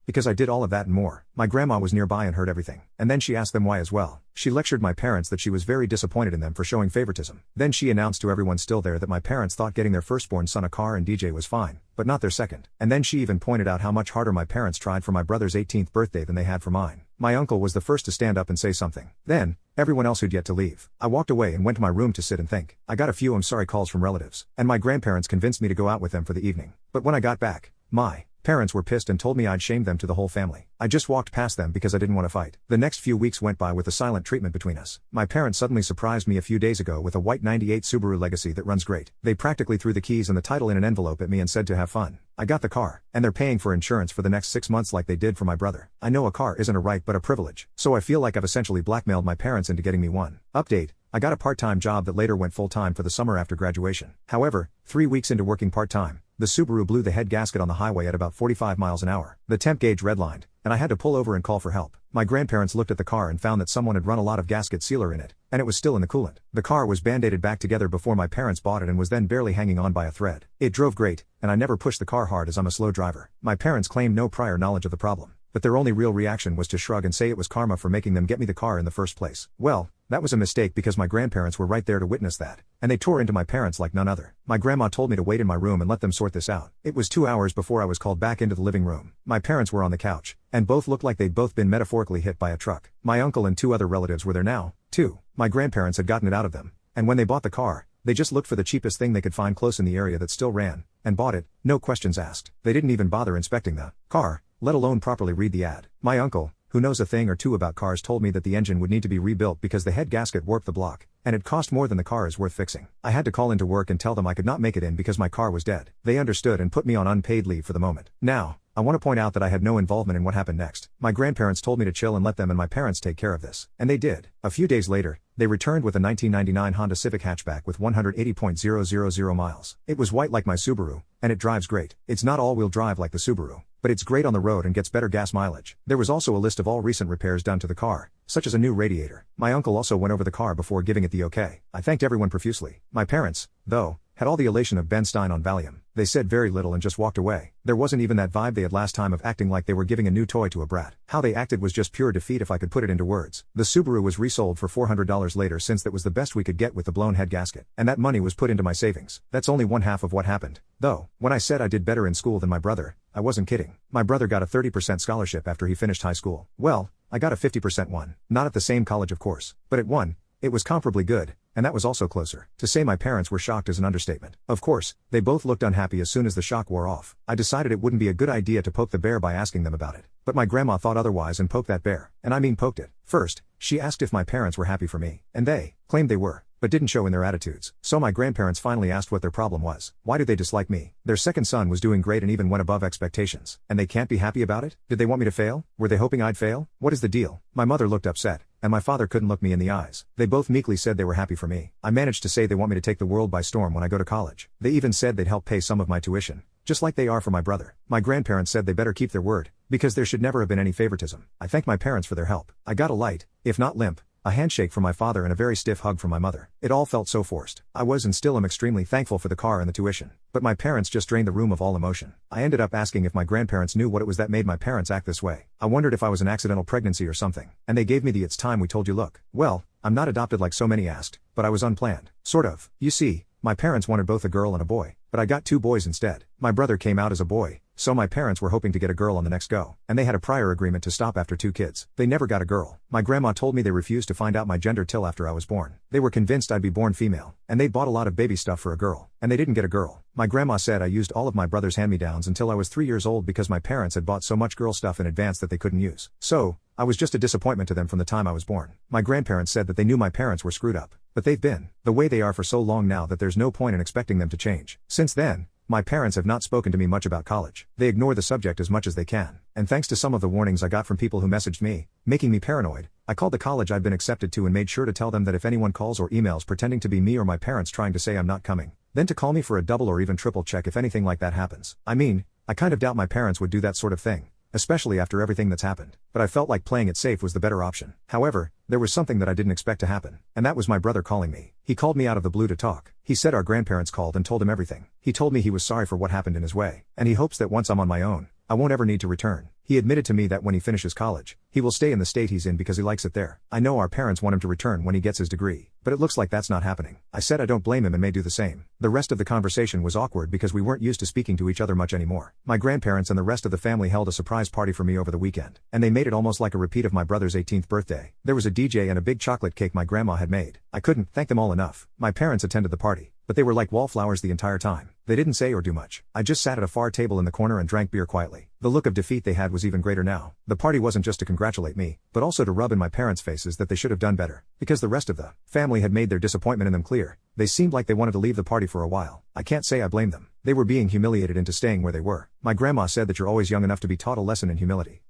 because I did all of that and more. My grandma was nearby and heard everything. And then she asked them why as well. She lectured my parents that she was very disappointed in them for showing favoritism. Then she announced to everyone still there that my parents thought getting their firstborn son a car and DJ was fine, but not their second. And then she even pointed out how much harder my parents tried for my brother's 18th birthday than they had for mine. My uncle was the first to stand up and say something. Then, everyone else who'd yet to leave. I walked away and went to my room to sit and think. I got a few I'm sorry calls from relatives, and my grandparents convinced me to go out with them for the evening. But when I got back, my parents were pissed and told me I'd shamed them to the whole family. I just walked past them because I didn't want to fight. The next few weeks went by with a silent treatment between us. My parents suddenly surprised me a few days ago with a white '98 Subaru Legacy that runs great. They practically threw the keys and the title in an envelope at me and said to have fun. I got the car, and they're paying for insurance for the next 6 months like they did for my brother. I know a car isn't a right but a privilege, so I feel like I've essentially blackmailed my parents into getting me one. Update: I got a part-time job that later went full-time for the summer after graduation. However, 3 weeks into working part-time, the Subaru blew the head gasket on the highway at about 45 miles an hour. The temp gauge redlined, and I had to pull over and call for help. My grandparents looked at the car and found that someone had run a lot of gasket sealer in it, and it was still in the coolant. The car was band-aided back together before my parents bought it and was then barely hanging on by a thread. It drove great, and I never pushed the car hard as I'm a slow driver. My parents claimed no prior knowledge of the problem, but their only real reaction was to shrug and say it was karma for making them get me the car in the first place. Well, that was a mistake because my grandparents were right there to witness that, and they tore into my parents like none other. My grandma told me to wait in my room and let them sort this out. It was 2 hours before I was called back into the living room. My parents were on the couch, and both looked like they'd both been metaphorically hit by a truck. My uncle and 2 other relatives were there now, too. My grandparents had gotten it out of them, and when they bought the car, they just looked for the cheapest thing they could find close in the area that still ran, and bought it, no questions asked. They didn't even bother inspecting the car, let alone properly read the ad. My uncle, who knows a thing or two about cars, told me that the engine would need to be rebuilt because the head gasket warped the block, and it cost more than the car is worth fixing. I had to call into work and tell them I could not make it in because my car was dead. They understood and put me on unpaid leave for the moment. Now, I want to point out that I had no involvement in what happened next. My grandparents told me to chill and let them and my parents take care of this. And they did. A few days later, they returned with a 1999 Honda Civic hatchback with 180,000 miles. It was white like my Subaru, and it drives great. It's not all-wheel drive like the Subaru, but it's great on the road and gets better gas mileage. There was also a list of all recent repairs done to the car, such as a new radiator. My uncle also went over the car before giving it the okay. I thanked everyone profusely. My parents, though, had all the elation of Ben Stein on Valium. They said very little and just walked away. There wasn't even that vibe they had last time of acting like they were giving a new toy to a brat. How they acted was just pure defeat if I could put it into words. The Subaru was resold for $400 later since that was the best we could get with the blown head gasket. And that money was put into my savings. That's only one half of what happened, though. When I said I did better in school than my brother, I wasn't kidding. My brother got a 30% scholarship after he finished high school. Well, I got a 50% one. Not at the same college of course, but at one. It was comparably good, and that was also closer. To say my parents were shocked is an understatement. Of course, they both looked unhappy as soon as the shock wore off. I decided it wouldn't be a good idea to poke the bear by asking them about it. But my grandma thought otherwise and poked that bear. And I mean poked it. First, she asked if my parents were happy for me, and they claimed they were, but didn't show in their attitudes. So my grandparents finally asked what their problem was. Why did they dislike me? Their second son was doing great and even went above expectations. And they can't be happy about it? Did they want me to fail? Were they hoping I'd fail? What is the deal? My mother looked upset, and my father couldn't look me in the eyes. They both meekly said they were happy for me. I managed to say they want me to take the world by storm when I go to college. They even said they'd help pay some of my tuition, just like they are for my brother. My grandparents said they better keep their word, because there should never have been any favoritism. I thanked my parents for their help. I got a light, if not limp, a handshake from my father and a very stiff hug from my mother. It all felt so forced. I was and still am extremely thankful for the car and the tuition. But my parents just drained the room of all emotion. I ended up asking if my grandparents knew what it was that made my parents act this way. I wondered if I was an accidental pregnancy or something. And they gave me the "it's time we told you" look. Well, I'm not adopted like so many asked, but I was unplanned. Sort of. You see, my parents wanted both a girl and a boy, but I got 2 boys instead. My brother came out as a boy, so my parents were hoping to get a girl on the next go. And they had a prior agreement to stop after 2 kids. They never got a girl. My grandma told me they refused to find out my gender till after I was born. They were convinced I'd be born female, and they bought a lot of baby stuff for a girl, and they didn't get a girl. My grandma said I used all of my brother's hand-me-downs until I was 3 years old because my parents had bought so much girl stuff in advance that they couldn't use. So, I was just a disappointment to them from the time I was born. My grandparents said that they knew my parents were screwed up, but they've been the way they are for so long now that there's no point in expecting them to change. Since then, my parents have not spoken to me much about college. They ignore the subject as much as they can. And thanks to some of the warnings I got from people who messaged me, making me paranoid, I called the college I'd been accepted to and made sure to tell them that if anyone calls or emails pretending to be me or my parents trying to say I'm not coming, then to call me for a double or even triple check if anything like that happens. I mean, I kind of doubt my parents would do that sort of thing, especially after everything that's happened. But I felt like playing it safe was the better option. However, there was something that I didn't expect to happen, and that was my brother calling me. He called me out of the blue to talk. He said our grandparents called and told him everything. He told me he was sorry for what happened in his way, and he hopes that once I'm on my own, I won't ever need to return. He admitted to me that when he finishes college, he will stay in the state he's in because he likes it there. I know our parents want him to return when he gets his degree, but it looks like that's not happening. I said I don't blame him and may do the same. The rest of the conversation was awkward because we weren't used to speaking to each other much anymore. My grandparents and the rest of the family held a surprise party for me over the weekend, and they made it almost like a repeat of my brother's 18th birthday. There was a DJ and a big chocolate cake my grandma had made. I couldn't thank them all enough. My parents attended the party, but they were like wallflowers the entire time. They didn't say or do much. I just sat at a far table in the corner and drank beer quietly. The look of defeat they had was even greater now. The party wasn't just to congratulate me, but also to rub in my parents' faces that they should have done better, because the rest of the family had made their disappointment in them clear. They seemed like they wanted to leave the party for a while. I can't say I blame them. They were being humiliated into staying where they were. My grandma said that you're always young enough to be taught a lesson in humility.